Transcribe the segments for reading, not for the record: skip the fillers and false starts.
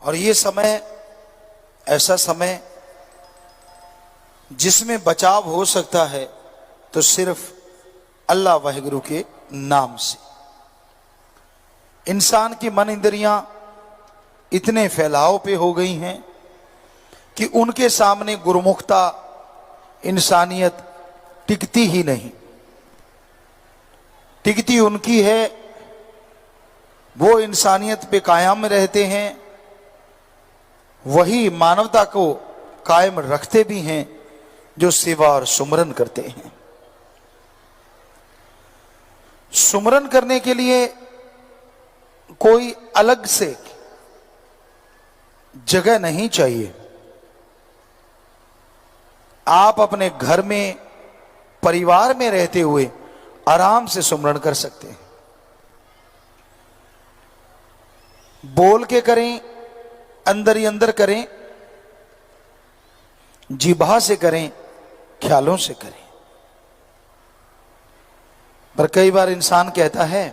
और ये समय ऐसा समय जिसमें बचाव हो सकता है तो सिर्फ अल्लाह वाहिगुरु के नाम से। इंसान की मन इंद्रियां इतने फैलाव पे हो गई हैं कि उनके सामने गुरुमुखता, इंसानियत टिकती ही नहीं। टिकती उनकी है, वो इंसानियत पे कायम रहते हैं, वही मानवता को कायम रखते भी हैं जो सेवा और सुमरन करते हैं। सुमरन करने के लिए कोई अलग से जगह नहीं चाहिए। आप अपने घर में, परिवार में रहते हुए आराम से सुमरन कर सकते हैं। बोल के करें, अंदर ही अंदर करें, जिभा से करें, ख्यालों से करें। पर कई बार इंसान कहता है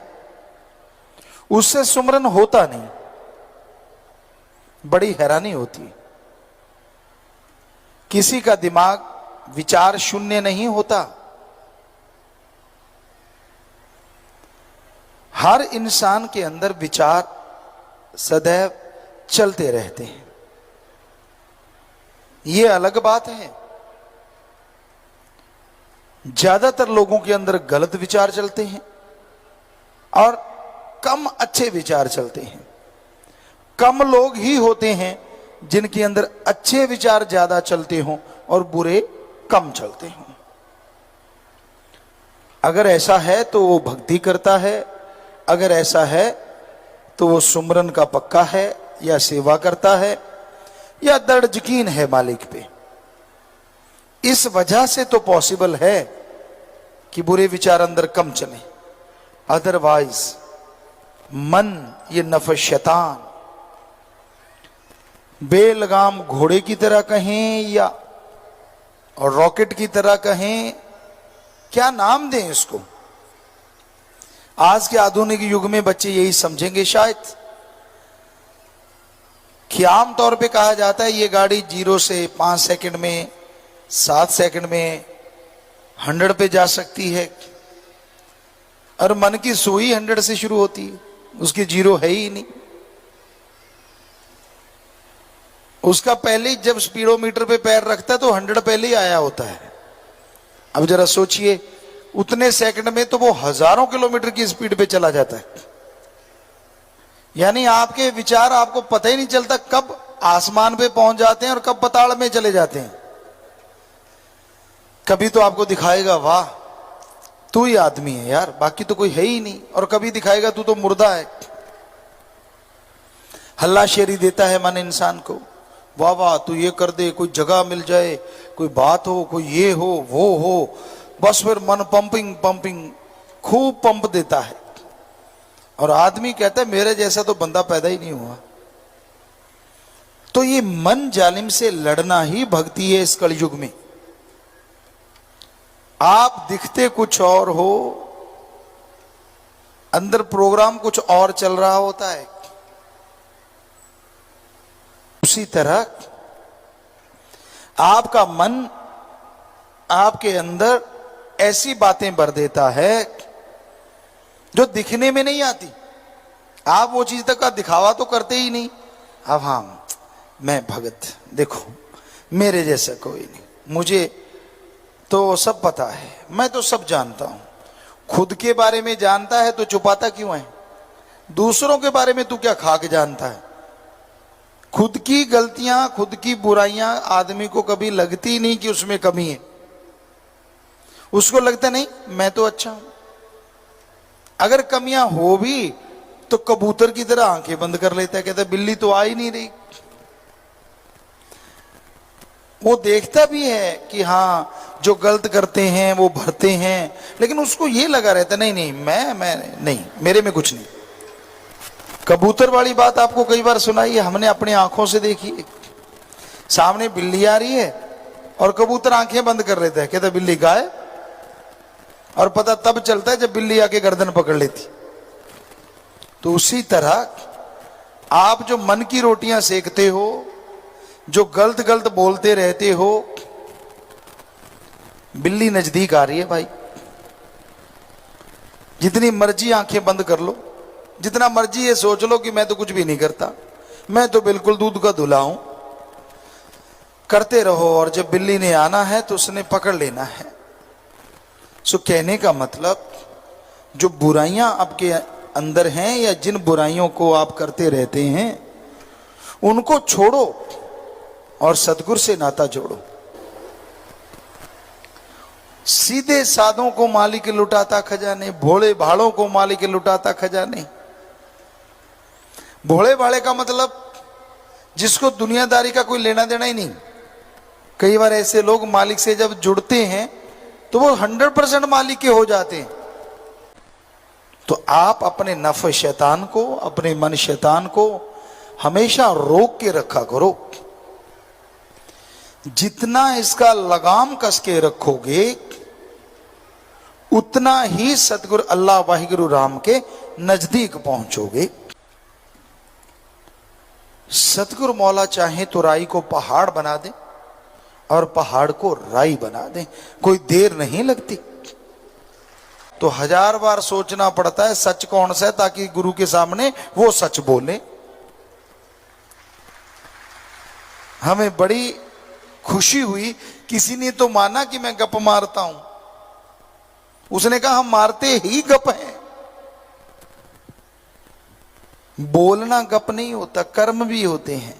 उससे सुमरन होता नहीं। बड़ी हैरानी होती है। किसी का दिमाग विचार शून्य नहीं होता। हर इंसान के अंदर विचार सदैव चलते रहते हैं। यह अलग बात है, ज्यादातर लोगों के अंदर गलत विचार चलते हैं और कम अच्छे विचार चलते हैं। कम लोग ही होते हैं जिनके अंदर अच्छे विचार ज्यादा चलते हों और बुरे कम चलते हों। अगर ऐसा है तो वो भक्ति करता है, अगर ऐसा है तो वो सुमरन का पक्का है या सेवा करता है या दृढ़ यकीन है मालिक पे। इस वजह से तो पॉसिबल है कि बुरे विचार अंदर कम चले। अदरवाइज मन, ये नफ्स शैतान, बेलगाम घोड़े की तरह कहें या रॉकेट की तरह कहें, क्या नाम दें इसको। आज के आधुनिक युग में बच्चे यही समझेंगे शायद कि आमतौर पे कहा जाता है ये गाड़ी 0 से 5 सेकंड में, 7 सेकंड में 100 पे जा सकती है। और मन की सुई 100 से शुरू होती है, उसकी 0 है ही नहीं। उसका पहले ही जब स्पीडोमीटर पे पैर रखता है तो 100 पहले ही आया होता है। अब जरा सोचिए, उतने सेकंड में तो वो हजारों किलोमीटर की स्पीड पे चला जाता है। यानी आपके विचार, आपको पता ही नहीं चलता कब आसमान पे पहुंच जाते हैं और कब पाताल में चले जाते हैं। कभी तो आपको दिखाएगा वाह तू ही आदमी है यार, बाकी तो कोई है ही नहीं, और कभी दिखाएगा तू तो मुर्दा है। हल्लाशेरी देता है मन इंसान को, वाह वाह तू ये कर दे, कोई जगह मिल जाए, कोई बात हो, कोई ये हो वो हो, बस फिर मन पंपिंग पंपिंग खूब पंप देता है। और आदमी कहता है मेरे जैसा तो बंदा पैदा ही नहीं हुआ। तो ये मन जालिम से लड़ना ही भक्ति है इस कलयुग में। आप दिखते कुछ और हो, अंदर प्रोग्राम कुछ और चल रहा होता है। उसी तरह आपका मन आपके अंदर ऐसी बातें भर देता है जो दिखने में नहीं आती। आप वो चीज तक का दिखावा तो करते ही नहीं। अब हाँ मैं भगत, देखो मेरे जैसा कोई नहीं, मुझे तो सब पता है, मैं तो सब जानता हूं। खुद के बारे में जानता है तो छुपाता क्यों है? दूसरों के बारे में तू क्या खा के जानता है? खुद की गलतियां, खुद की बुराइयां आदमी को कभी लगती नहीं कि उसमें कमी है। उसको लगता नहीं मैं तो अच्छा हूं। अगर कमियां हो भी तो कबूतर की तरह आंखें बंद कर लेता है, कहता है बिल्ली तो आ ही नहीं रही। वो देखता भी है कि हाँ जो गलत करते हैं वो भरते हैं, लेकिन उसको ये लगा रहता नहीं नहीं मैं नहीं, मेरे में कुछ नहीं। कबूतर वाली बात आपको कई बार सुनाई है, हमने अपनी आंखों से देखी। सामने बिल्ली आ रही है और कबूतर आंखें बंद कर लेता है, कहता बिल्ली गायब। और पता तब चलता है जब बिल्ली आके गर्दन पकड़ लेती। तो उसी तरह आप जो मन की रोटियां सेकते हो, जो गलत गलत बोलते रहते हो, बिल्ली नजदीक आ रही है भाई। जितनी मर्जी आंखें बंद कर लो, जितना मर्जी ये सोच लो कि मैं तो कुछ भी नहीं करता, मैं तो बिल्कुल दूध का धुला हूं, करते रहो। और जब बिल्ली ने आना है तो उसने पकड़ लेना है। सो कहने का मतलब, जो बुराइयां आपके अंदर हैं या जिन बुराइयों को आप करते रहते हैं, उनको छोड़ो और सतगुरु से नाता जोड़ो। सीधे साधों को मालिक लुटाता खजाने, भोले भालों को मालिक लुटाता खजाने। भोले भाले का मतलब जिसको दुनियादारी का कोई लेना देना ही नहीं। कई बार ऐसे लोग मालिक से जब जुड़ते हैं तो वो 100% मालिक के हो जाते हैं। तो आप अपने नफ शैतान को, अपने मन शैतान को हमेशा रोक के रखा करो। जितना इसका लगाम कस के रखोगे, उतना ही सतगुरु अल्लाह वाहिगुरु राम के नजदीक पहुंचोगे। सतगुरु मौला चाहे तो राई को पहाड़ बना दे और पहाड़ को राई बना दे, कोई देर नहीं लगती। तो 1000 बार सोचना पड़ता है सच कौन सा है, ताकि गुरु के सामने वो सच बोले। हमें बड़ी खुशी हुई, किसी ने तो माना कि मैं गप मारता हूं। उसने कहा हम मारते ही गप हैं। बोलना गप नहीं होता, कर्म भी होते हैं।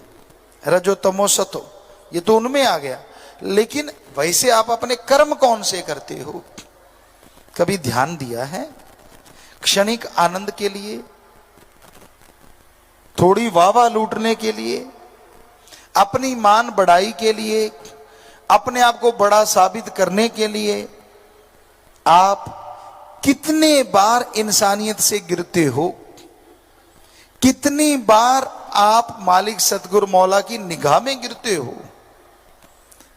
रजो तमो सतो, ये तो उनमें आ गया। लेकिन वैसे आप अपने कर्म कौन से करते हो? कभी ध्यान दिया है? क्षणिक आनंद के लिए, थोड़ी वाह लूटने के लिए, अपनी मान बढ़ाई के लिए, अपने आप को बड़ा साबित करने के लिए आप कितने बार इंसानियत से गिरते हो? कितनी बार आप मालिक सतगुरु मौला की निगाह में गिरते हो?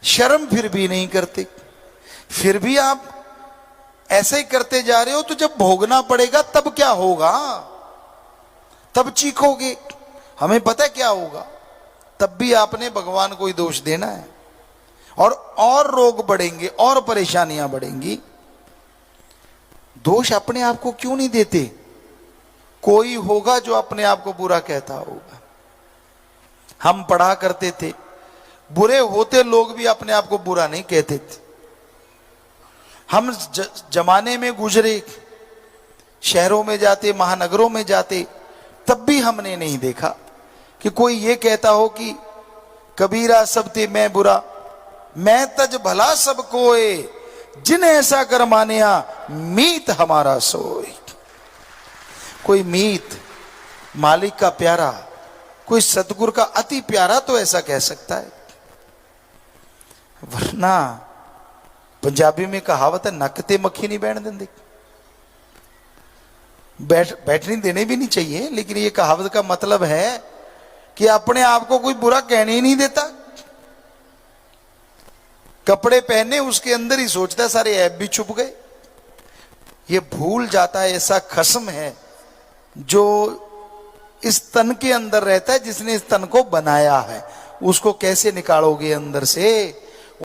शर्म फिर भी नहीं करते, फिर भी आप ऐसे ही करते जा रहे हो। तो जब भोगना पड़ेगा तब क्या होगा? तब चीखोगे। हमें पता है क्या होगा, तब भी आपने भगवान को ही दोष देना है, और रोग बढ़ेंगे और परेशानियां बढ़ेंगी। दोष अपने आप को क्यों नहीं देते? कोई होगा जो अपने आप को बुरा कहता होगा। हम पढ़ा करते थे, बुरे होते लोग भी अपने आप को बुरा नहीं कहते थे। हम जमाने में गुजरे, शहरों में जाते, महानगरों में जाते, तब भी हमने नहीं देखा कि कोई ये कहता हो कि कबीरा सब ते मैं बुरा, मैं तज भला सब कोय, जिन ऐसा कर मानिया मीत हमारा सोई। कोई मीत, मालिक का प्यारा, कोई सतगुरु का अति प्यारा तो ऐसा कह सकता है। वरना पंजाबी में कहावत है, नक ते मक्खी नहीं बैठ देंगे। बैठने देने भी नहीं चाहिए, लेकिन ये कहावत का मतलब है कि अपने आप को कोई बुरा कहने ही नहीं देता। कपड़े पहने उसके अंदर ही सोचता है सारे ऐब भी छुप गए। ये भूल जाता है ऐसा खस्म है जो इस तन के अंदर रहता है, जिसने इस तन को बनाया है। उसको कैसे निकालोगे अंदर से?